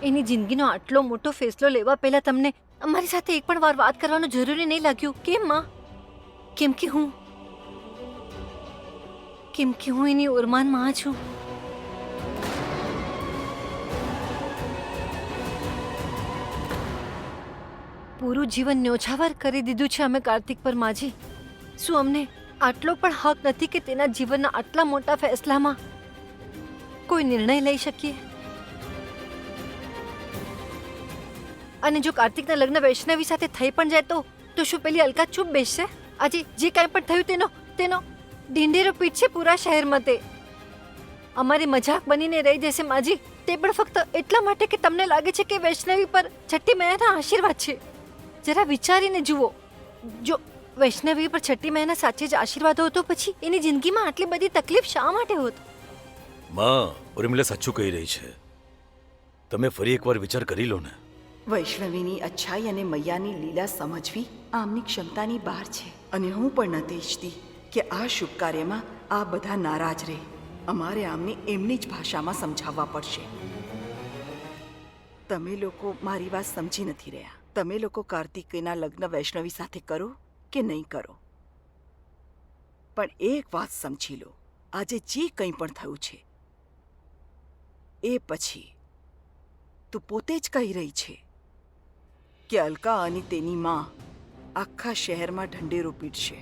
એની જિંદગીનો આટલો મોટો ફેસલો લેવા પહેલા તમને અમારી સાથે એક પણ વાર વાત કરવાનું જરૂરી નહીં લાગ્યું? કેમ માં? કેમ કે હું એની ઓરમાન માં છું. પૂરું જીવન ન્યોછાવર કરી દીધું છે અમે કાર્તિક પર માજી. શું અમને આટલો પણ હક નથી કે તેના જીવનના આટલા મોટા ફેસલામાં કોઈ નિર્ણય લઈ શકીએ? અને જો કાર્તિકના લગ્ન વૈષ્ણવી સાથે થઈ પણ જાય તો શું પેલી અલકા ચૂપ બેસશે? આજે જે કાંઈ પણ થયું તેનો ઢીંઢેરો પીટશે પૂરા શહેરમાં. તે અમારી મજાક બનીને રહી જશે માજી. તે પણ ફક્ત એટલા માટે કે તમને લાગે છે કે વૈષ્ણવી પર છઠ્ઠી મૈયાના આશીર્વાદ છે. જરા વિચારીને જુઓ, જો વૈષ્ણવી પર છઠ્ઠી મૈયાના સાચે જ આશીર્વાદ હોત તો પછી એની જિંદગીમાં આટલી બધી તકલીફ શા માટે હોત? માં, ઉર્મિલા સાચું કહી રહી છે. તમે ફરી એકવાર વિચાર કરી લો ને. વૈષ્ણવીની અચ્છાઈ અને મૈયાની લીલા સમજવી આમની ક્ષમતાની બહાર છે. અને હું પણ નથી ઈચ્છતી કે આ શુભ કાર્યમાં આ બધા નારાજ રહે. અમારે આમને એમની જ ભાષામાં સમજાવવા પડશે. તમે લોકો મારી વાત સમજી નથી રહ્યા. તમે લોકો કાર્તિકના લગ્ન વૈષ્ણવી સાથે કરો કે નહીં કરો, પણ એક વાત સમજી લો, આજે જે કંઈ પણ થયું છે એ પછી તું પોતે જ કહી રહી છે કે અલકા અને તેની માં આખા શહેરમાં ઢંઢેરો પીટશે.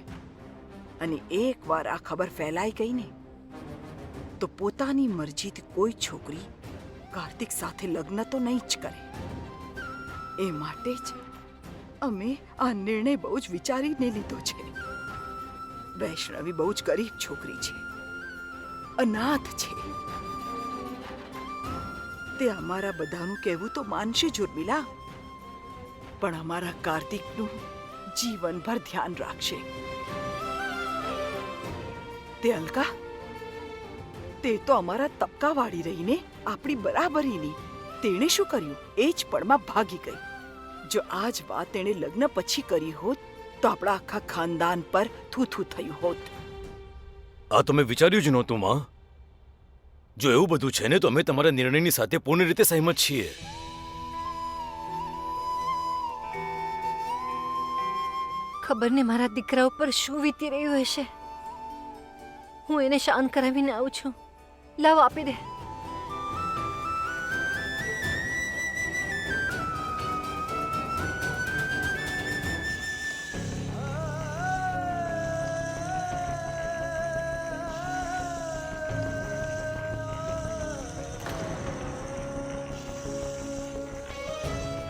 અને એકવાર આ ખબર ફેલાઈ ગઈ ને તો પોતાની મરજીથી કોઈ છોકરી કાર્તિક સાથે લગ્ન તો નહીં જ કરે. એ માટે જ અમે આ નિર્ણય બહુ જ વિચારીને લીધો છે. વૈષ્ણવી બહુ જ ગરીબ છોકરી છે, અનાથ છે. તે અમારા બધાનું કહેવું તો માનશે જ ઉર્મિલા, પણ અમારા કાર્તિકનું જીવનભર ધ્યાન રાખશે. તે અલકા, તે તો અમારા તબકાવાળી રહીને આપણી બરાબરીની. તેણે શું કર્યું? એ જ પળમાં ભાગી ગઈ. જો આ જ વાત તેણે લગ્ન પછી કરી હોત તો આપણા આખા ખાનદાન પર થૂથું થયું હોત. આ તો મેં વિચાર્યું જ નહોતું માં. જો એવું બધું છે ને તો અમે તમારા નિર્ણયની સાથે પૂર્ણ રીતે સહેમત છીએ. ખબર ને મારા દીકરા ઉપર શું વીતી રહ્યું હશે. હું એને શાંત કરાવીને આવું છું. લાવ આપી દે.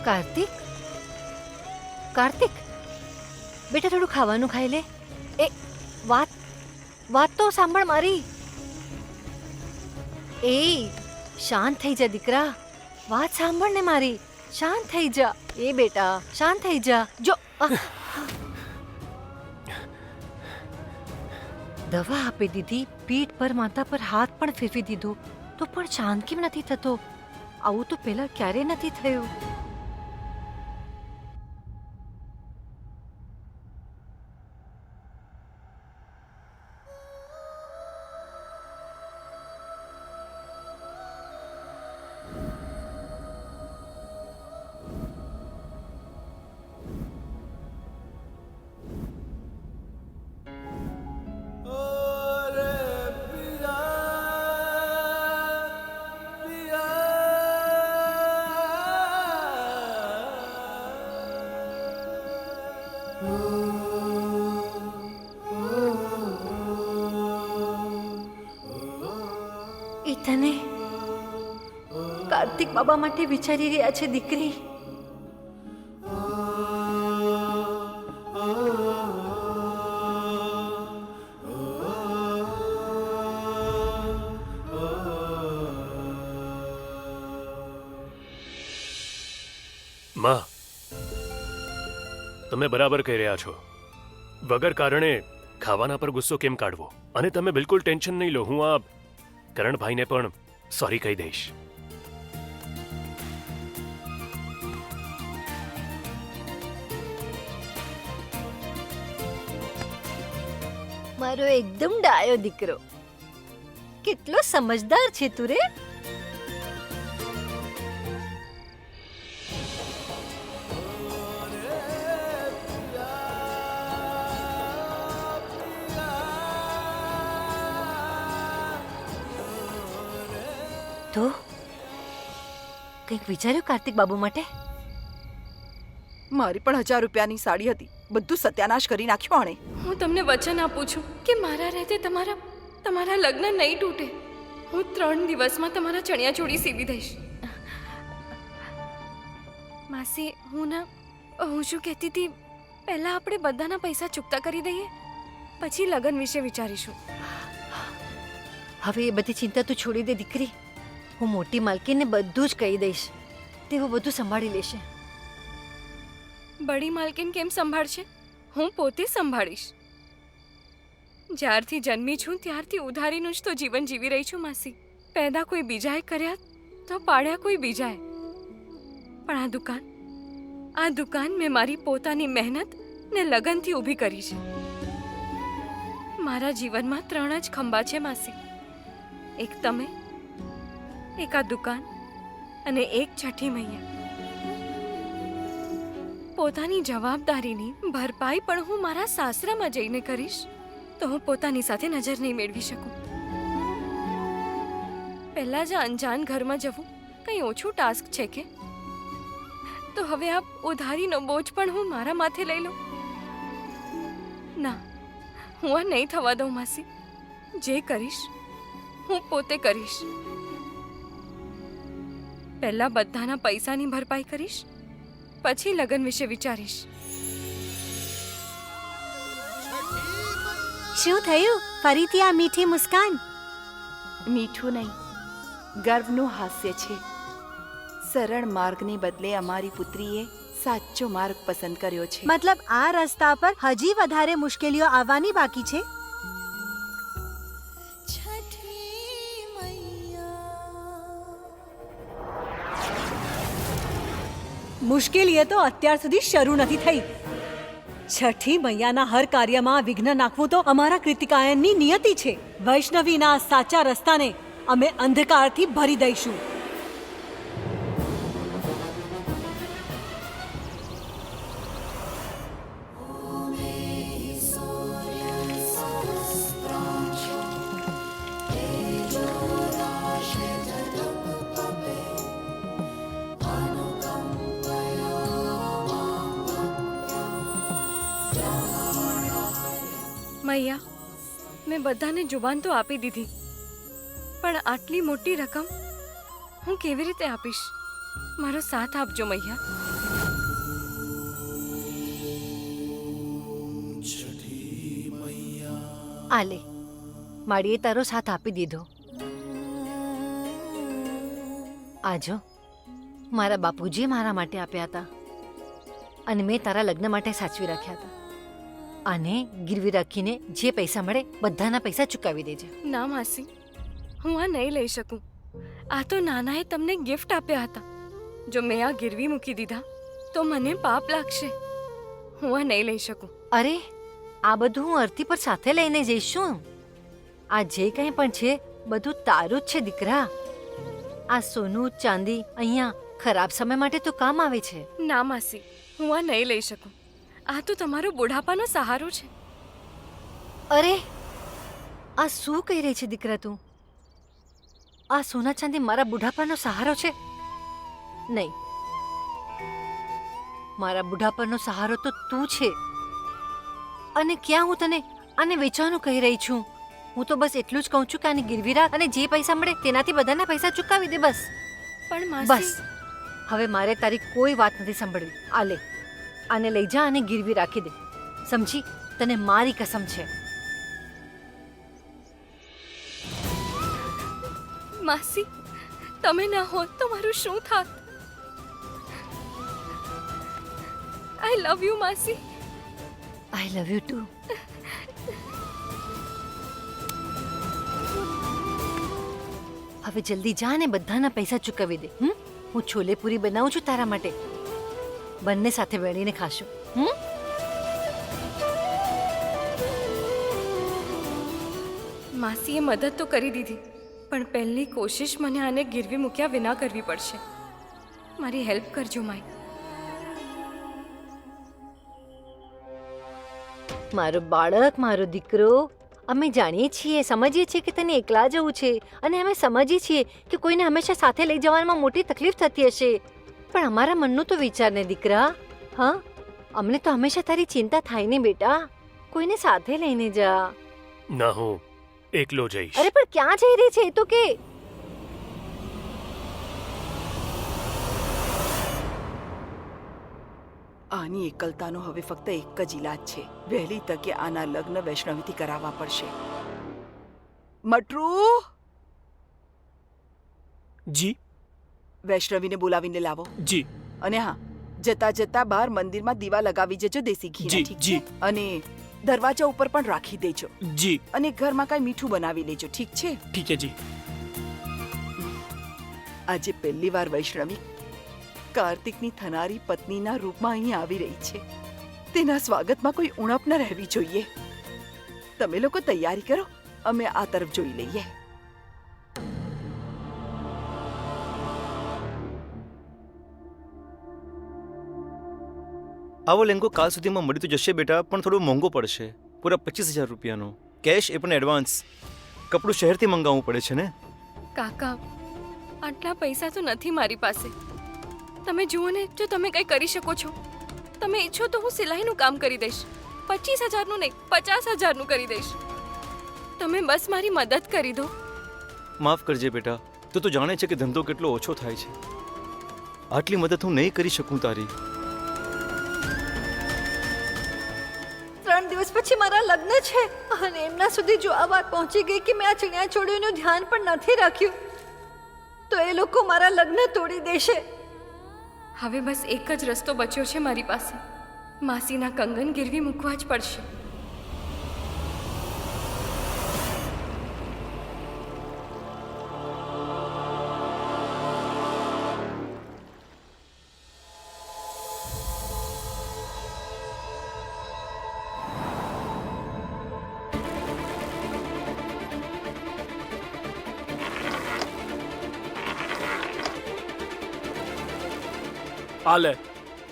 કાર્તિક, કાર્તિક બેટા થોડું ખાવાનું ખાઈ લે. એ વાત તો સાંભળ મારી. એ શાંત થઈ જા દીકરા, વાત સાંભળ ને મારી. શાંત થઈ જા. એ બેટા શાંત થઈ જા. જો દવા આપી દીધી, પીઠ પર માથા પર હાથ પણ ફેરવી દીધો, તો પણ શાંત કેમ નથી થતો? આવું તો પહેલા ક્યારે નથી થયું. એ તને કાર્તિક બાબા માટે વિચારી રહ્યા છે દીકરી. માં, તમે બરાબર કહી રહ્યા છો. વગર કારણે ખાવાના પર ગુસ્સો કેમ કાઢવો? અને તમે બિલકુલ ટેન્શન નહીં લો, હું આ કરણભાઈને પણ સોરી કહી દઈશ. મારો એકદમ ડાયો દીકરો. કેટલો સમજદાર છે તું રે. તો કંઈક વિચાર્યું કાર્તિક બાબુ માટે? મારી પણ 1000 રૂપિયાની સાડી હતી, બધું સત્યાનાશ કરી નાખ્યો આણે. હું તમને વચન આપું છું કે મારા રહેતે તમારા લગ્ન નહીં તૂટે. હું 3 દિવસમાં તમારા ચણિયાચોળી સીવી દઈશ. માસી, હું શું કહેતી હતી, પહેલા આપણે બધાના પૈસા ચૂકતા કરી દઈએ, પછી લગ્ન વિશે વિચારીશું. હવે એ બધી ચિંતા તું છોડી દે દીકરી. હું મોટી માલકીને બધું જ કહી દઈશ, તેઓ બધું સંભાળી લેશે. બડી માલકીન કેમ સંભાળશે? હું પોતે સંભાળીશ. જ્યારથી જન્મી છું ત્યારથી ઉધારીનું જ તો જીવન જીવી રહી છું માસી. પેદા કોઈ બીજાએ કર્યા તો પાડ્યા કોઈ બીજાએ. પણ આ દુકાન મેં મારી પોતાની મહેનત ને લગનથી ઊભી કરી છે. મારા જીવનમાં 3 જ ખંભા છે માસી. એક તમે, એક આ દુકાન અને એક છઠ્ઠી મૈયા. પોતાની જવાબદારીની ભરપાઈ પણ હું મારા સાસરામાં જઈને કરીશ તો હું પોતાની સાથે નજર નહીં મેળવી શકું. પહેલા જ અંજાન ઘરમાં જવું કંઈ ઓછું ટાસ્ક છે કે? તો હવે આ ઉધારીનો બોજ પણ હું મારા માથે લઈ લઉં? ના, હું આ નહીં થવા દઉં માસી. જે કરીશ હું પોતે કરીશ. પહેલા બધાના પૈસાની ભરપાઈ કરીશ, પછી લગ્ન વિશે વિચારીશ. શું થયું? ફરીથી આ મીઠી મુસ્કાન? મીઠું નહીં, ગર્વનું હાસ્ય છે. સરળ માર્ગને બદલે અમારી પુત્રીએ સાચો માર્ગ પસંદ કર્યો છે. મતલબ આ રસ્તા પર હજી વધારે મુશ્કેલીઓ આવવાની બાકી છે? મુશ્કેલીઓ તો અત્યાર સુધી શરૂ નથી થઈ. છઠ્ઠી મૈયાના હર કાર્યમાં વિઘ્ન નાખવું તો અમારા કૃતિકાયનની નિયતિ છે. વૈષ્ણવીના સાચા રસ્તાને અમે અંધકારથી ભરી દઈશું. મૈયા, મેં બધાને જુબાન તો આપી દીધી, પણ આટલી મોટી રકમ હું કેવી રીતે આપીશ? મારો સાથ આપજો મૈયા. આલે, માળીએ તારો સાથ આપી દીધો. આજો મારા બાપુજીએ મારા માટે આપ્યા હતા અને મેં તારા લગ્ન માટે સાચવી રાખ્યા હતા. અને ગીરવી રાખીને જે પૈસા મળે બધાના પૈસા ચૂકવી દેજે. ના માસી, હું આ નહીં લઈ શકું. આ તો નાનાએ તમને ગિફ્ટ આપ્યા હતા. જો મેં આ ગીરવી મૂકી દીધા તો મને પાપ લાગશે. હું આ નહીં લઈ શકું. અરે, આ બધું હું અર્થી પર સાથે લઈને જઈશું. આ જે કંઈ પણ છે બધું તારું જ છે દીકરા. આ સોનું ચાંદી અહીંયા ખરાબ સમય માટે તો કામ આવે છે. ના માસી, હું આ નહીં લઈ શકું. આ તો તમારો બુઢાપાનો સહારો છે. અરે, આ શું કહી રહી છે દીકરા તું? આ સોના ચાંદી મારા બુઢાપાનો સહારો છે? નહીં, મારા બુઢાપાનો સહારો તો તું છે. અને ક્યાં હું તને આને વેચવાનું કહી રહી છું? હું તો બસ એટલું જ કહું છું કે આને ગીરવી રાખ અને જે પૈસા મળે તેનાથી બધાના પૈસા ચૂકવી દે. બસ પણ બસ, માસી, હવે મારે તારી કોઈ વાત નથી સાંભળવી. આ લે, આને લઈ જા અને ગીરવી રાખી દે. સમજી? તને મારી કસમ છે. માસી, તમે ના હોત તો મારું શું થાત? આઈ લવ યુ માસી. આઈ લવ યુ ટુ. હવે જલ્દી જા ને બધાના પૈસા ચૂકવી દે. હું છોલે પૂરી બનાવું છું તારા માટે. બંને સાથે વેણીને ખાશું. માસીએ મદદ તો કરી દીધી, પણ પહેલી કોશિશ મને આને ગીરવી મૂક્યા વિના કરવી પડશે. મારી હેલ્પ કરજો માય. મારો બાળક, મારો દીકરો, અમે જાણીએ છીએ સમજીએ છીએ કે તને એકલા જવું છે અને અમે સમજીએ છીએ કે કોઈને હંમેશા સાથે લઈ જવામાં મોટી તકલીફ થતી હશે, પણ અમારા મનનું તો વિચાર ને દીકરા. હા, અમને તો હંમેશા તારી ચિંતા થાય ને બેટા. કોઈને સાથે લઈને જા. ના, હું એકલો જઈશ. અરે પણ ક્યાં જઈ રહી છે એ તો કે. આની એકલતાનો હવે ફક્ત એક જ ઈલાજ છે. વહેલી તકે આના લગ્ન વૈષ્ણવીથી કરાવવા પડશે. મટરુ, જી વૈષ્ણવીને બોલાવીને લાવો. જી અને હા, જતા જતા બહાર મંદિરમાં દીવા લગાવી જજો દેશી ઘી. જી, ઠીક જી. છે? અને દરવાજા ઉપર પણ રાખી દેજો. જી અને ઘરમાં કાંઈ મીઠું બનાવી લેજો. ઠીક છે? ઠીક છે જી. આજે પહેલી વાર વૈષ્ણવી કાર્તિકની થનારી પત્નીના રૂપમાં અહીં આવી રહી છે. તેના સ્વાગતમાં કોઈ ઉણપ ન રહેવી જોઈએ. તમે લોકો તૈયારી કરો, અમે આ તરફ જોઈ લઈએ. આવો લેંગો કાલ સુધીમાં મળી તો જશે બેટા, પણ થોડો મોંઘો પડશે. પૂરા 25,000 રૂપિયાનો કેશ, એ પણ એડવાન્સ. કપડું શહેરથી મંગાવવું પડે છે ને. કાકા, આટલા પૈસા તો નથી મારી પાસે. તમે જુઓ ને, જો તમે કંઈ કરી શકો છો, તમે ઈચ્છો તો હું સિલાઈનું કામ કરી દઈશ. 25,000નું નહીં, 50,000નું કરી દઈશ. તમે બસ મારી મદદ કરી દો. માફ કરજે બેટા, તું તો જાણે છે કે ધંધો કેટલો ઓછો થાય છે. આટલી મદદ હું નહીં કરી શકું તારી. 3 દિવસ પછી મારા લગ્ન છે અને એમના સુધી જો આ વાત પહોંચી ગઈ કે મેં આ ચણિયા ચોળીઓનું ધ્યાન પણ નથી રાખ્યું, તો એ લોકો મારા લગ્ન તોડી દેશે. હવે બસ એક જ રસ્તો બચ્યો છે મારી પાસે. માસીના કંગન ગીરવી મૂકવા જ પડશે. હાલે,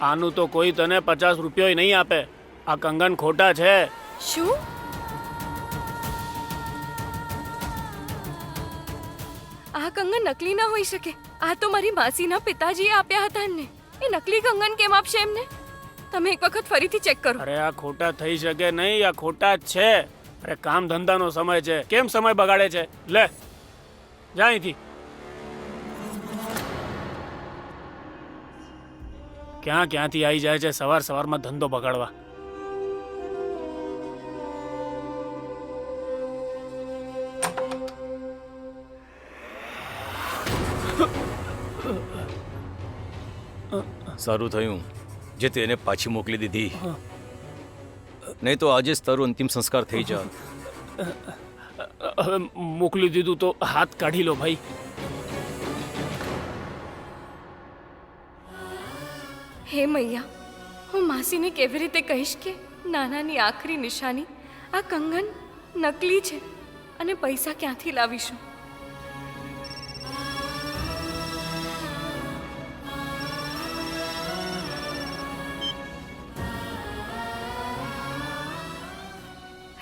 આનું તો કોઈ તને 50 રૂપિયા નહીં આપે. આ કંગન ખોટા છે. શું? આ કંગન નકલી ના હોઈ શકે. આ તો મારી માસીના પિતાજીએ આપ્યા હતા એમને. એ નકલી કંગન કેમ આપશે એમને? તમે એક વખત ફરીથી ચેક કરો. અરે આ ખોટા થઈ શકે નહીં, આ ખોટા જ છે. અરે કામ ધંધાનો સમય છે, કેમ સમય બગાડે છે? લે જા અહીંથી. ક્યાંથી આવી જાય છે સવાર સવારમાં ધંધો બગાડવા. સારું થયું જે તેને પાછી મોકલી દીધી, નહીં તો આજે જ તારો અંતિમ સંસ્કાર થઈ જાત. હવે મોકલી દીધું તો હાથ કાઢી લો ભાઈ. હે મૈયા, હું માસીને કેવી રીતે કહીશ કે નાનાની આખરી નિશાની આ કંગન નકલી છે અને પૈસા ક્યાંથી લાવીશું?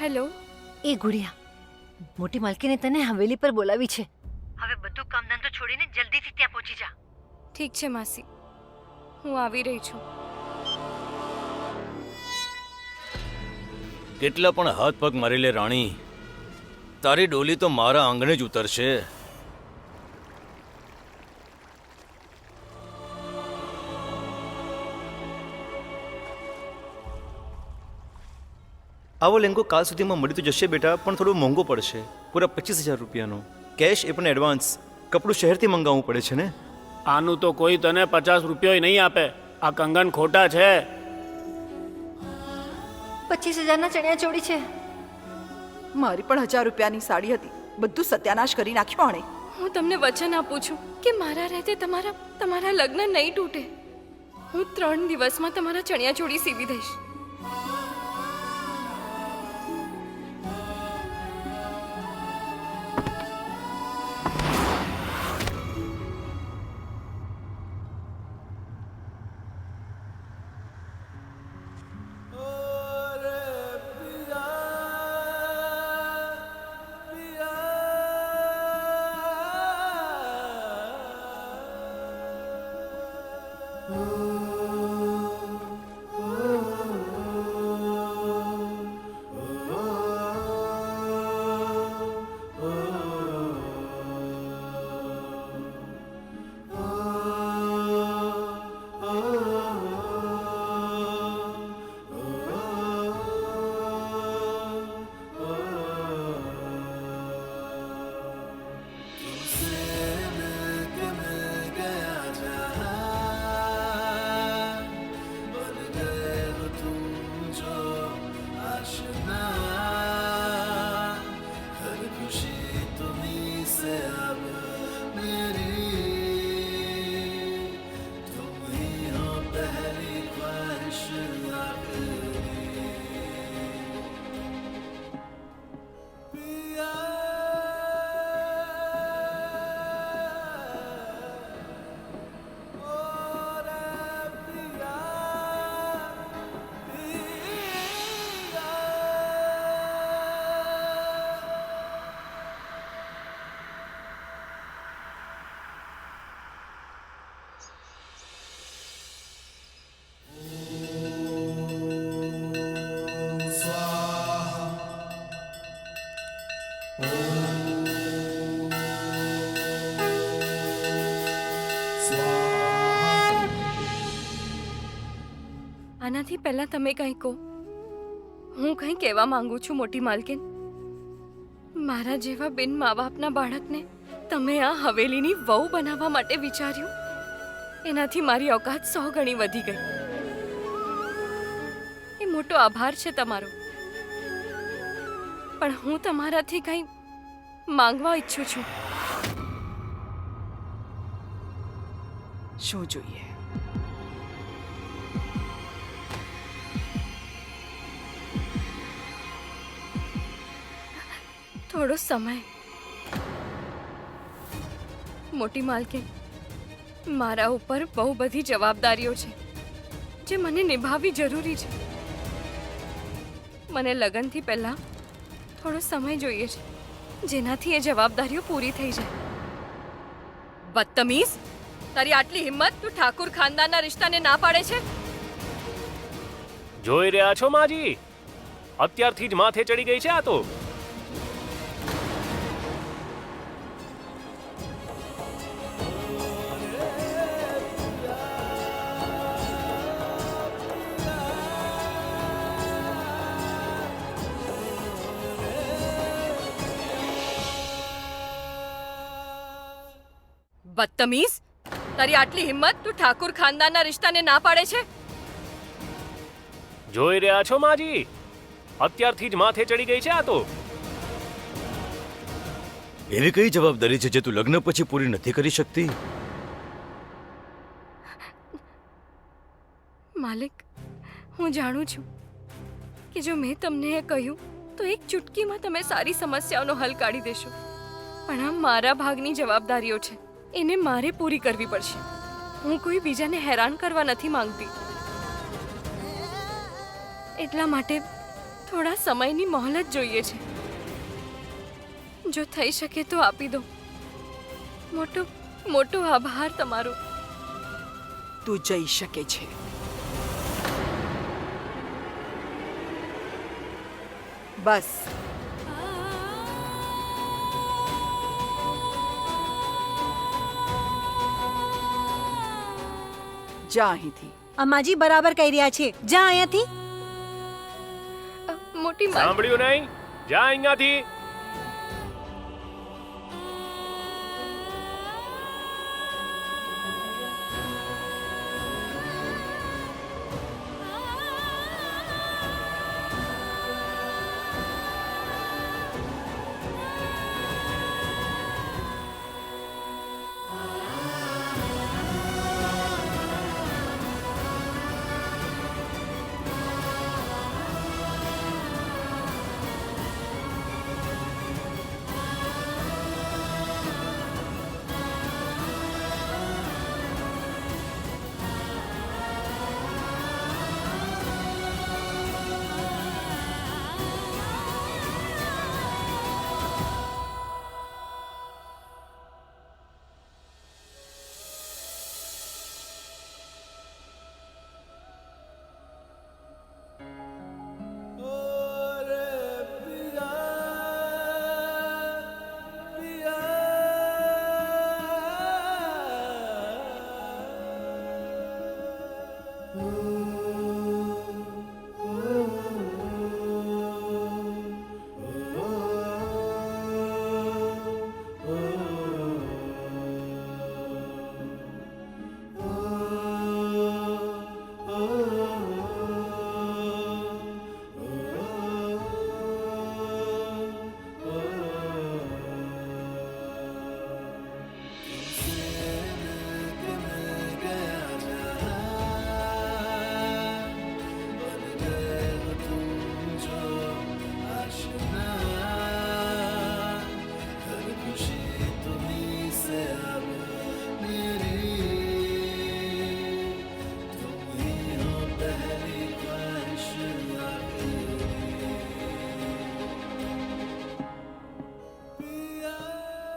હેલો. એ ગુડિયા, મોટી માલકીને તને હવેલી પર બોલાવી છે. હવે બધું કામ ધંધો છોડીને જલ્દીથી ત્યાં પહોંચી જા. ઠીક છે માસી, હું આવી રહી છું. કેટલા પણ હાથ પગ મારી લે રાણી, તારી ડોલી તો મારા આંગણે જ ઉતરશે. આવો લેંગો કાલ સુધીમાં મળી તો જશે બેટા, પણ થોડો મોંઘો પડશે. પૂરા 25,000 રૂપિયાનો કેશ, એ પણ એડવાન્સ. કપડું શહેરથી મંગાવવું પડે છે ને. આનું તો કોઈ તને 50 રૂપિયા નહીં આપે. આ કંગન ખોટા છે. 25,000ના ચણિયા ચોળી છે. મારી પણ 1,000 રૂપિયાની સાડી હતી. બધું સત્યાનાશ કરી નાખ્યો આણે. હું તમને વચન આપું છું કે મારા રહેતે તમારા લગ્ન નહીં તૂટે. હું 3 દિવસમાં તમારા ચણિયા ચોળી સીવી દઈશ. આનાથી પહેલા તમે કંઈ કહો. હું કંઈ કહેવા માંગુ છું મોટી માલકીન. મારા જેવા બિન મા બાપના બાળકને તમે આ હવેલીની વહુ બનાવવા માટે વિચાર્યું, એનાથી મારી ઓકાત 100 ગણી વધી ગઈ. એ મોટો આભાર છે તમારો. પણ હું તમારાથી કંઈ માંગવા ઈચ્છું છું. શું જોઈએ? થોડો સમય. મોટી માલકીન, મારા ઉપર બહુ બધી જવાબદારીઓ છે જે મને નિભાવવી જરૂરી છે. મને લગ્નથી પહેલા થોડો સમય જોઈએ છે જેનાથી એ જવાબદારીઓ પૂરી થઈ જાય. બદતમીઝ! તારી આટલી હિંમત, તું ઠાકુર ખાનદાનના રિશ્તાને ના પાડે છે? જોઈ રહ્યા છો માજી, અત્યારથી જ માથે ચડી ગઈ છે આ તો. બદતમીઝ! તારી આટલી હિંમત, તું ઠાકુર ખાનદાનના રિશ્તાને ના પાડે છે? જોઈ રહ્યા છો માજી, અત્યારથી જ માથે ચડી ગઈ છે આ તો. એવી કઈ જવાબદારી છે જે તું લગ્ન પછી પૂરી નથી કરી શકતી? માલિક, હું જાણું છું કે જો મેં તમને એ કહ્યું તો એક ચૂટકીમાં તમે સારી સમસ્યાઓનો હલ કાઢી દેશો. પણ આ મારા ભાગની જવાબદારીઓ છે, એને મારે પૂરી કરવી પડશે. હું કોઈ બીજાને હેરાન કરવા નથી માંગતી. એટલા માટે થોડા સમયની મોહલત જોઈએ છે. જો થઈ શકે તો આપી દો. મોટો મોટો આભાર તમારો. તું જઈ શકે છે. બસ. જા અહીંથી. અમાજી બરાબર કહી રહ્યા છે. જા અહીંયાથી. મોટી માં, સાંભળ્યું નહીં? જા અહીંયાથી.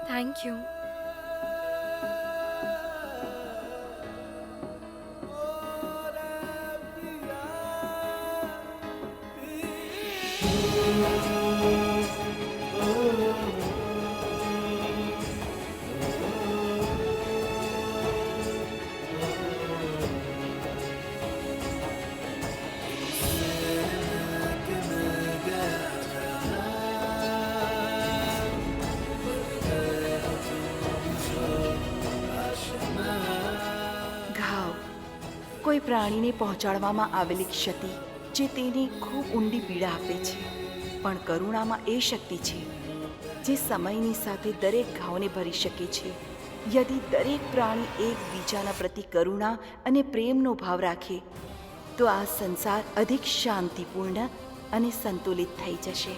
Thank you. ઘાવ કોઈ પ્રાણીને પહોંચાડવામાં આવેલી ક્ષતિ જે તેને ખૂબ ઊંડી પીડા આપે છે, પણ કરુણામાં એ શક્તિ છે જે સમયની સાથે દરેક ઘાવને ભરી શકે છે. યદિ દરેક પ્રાણી એકબીજાના પ્રતિ કરુણા અને પ્રેમનો ભાવ રાખે તો આ સંસાર અધિક શાંતિપૂર્ણ અને સંતુલિત થઈ જશે.